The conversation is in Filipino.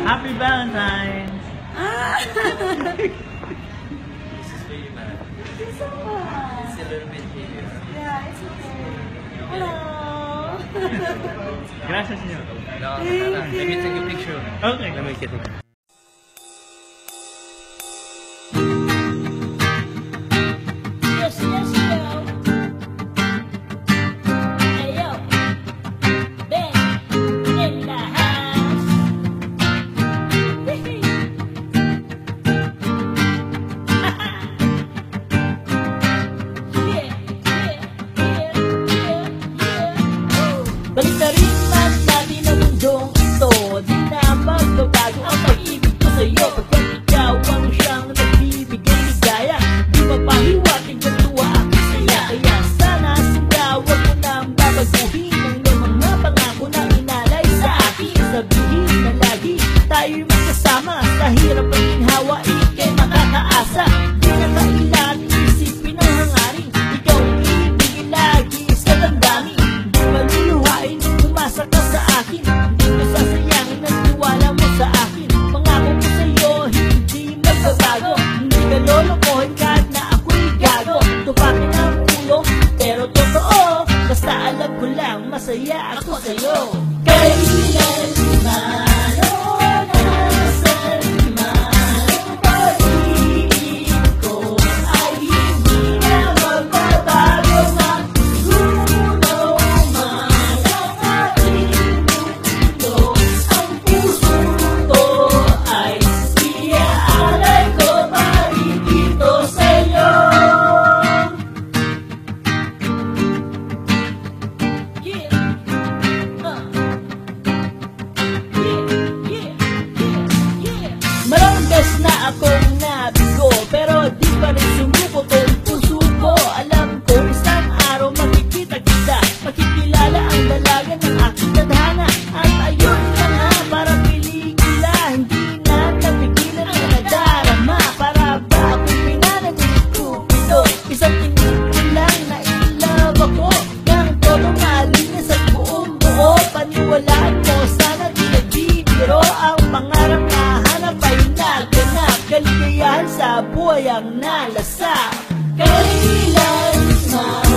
Happy Valentine's! This is for you, man. Thank you so much. It's a little bit here. Yeah, it's okay. Hello. Gracias, senyor. No, Thank let me take a you. picture. Okay. Let me get it. Yes, yes, yo. Hey, yo. Ben in the house. Balik na rin man natin ang mundong ito. Di na magbabago ang pag-ibig ko sa'yo. Pagkat ikaw ang siyang nagbibigay ligaya. Di mapahiwatig ang tuwa aking saya. Kaya sana sila wag mo nang babaguhin ang iyong mga pangako na inalay sa akin. Sabihin na lagi tayo'y magkasama. Sa hirap at ginhawa, ika'y makakaasa. Di na kailan isipin ang hangarin. Ikaw ang ibigin lagi sa damdamin. Di maluluhain nung umasa ka sa akin. Di mo sasayangin ang tiwala mo sa akin. Pangako ko sa'yo, hindi magbabago. Hindi ka lolokohin kahit na ako'y gago. Tupakin ang ulo, pero totoo. Basta alam ko lang, masaya ako sa'yo. Kailanman maraming beses na akong nabigo, pero di pa rin sumuko tong puso ko. Alam ko isang araw makikita kita, makikilala ang dalaga ng aking tadhana. At ayun na nga, para pelikula, hindi na napigilan ang nadarama. Para ba akong pinanag ni Cupido, isang tingin ko lang na in-love ako ng todo malinis at buong buo. Paniwalaan mo, sana di nagbibiro ang pangarap na hanap ay naganap. Kaligayahan sa buhay ang nalasap. Kailanman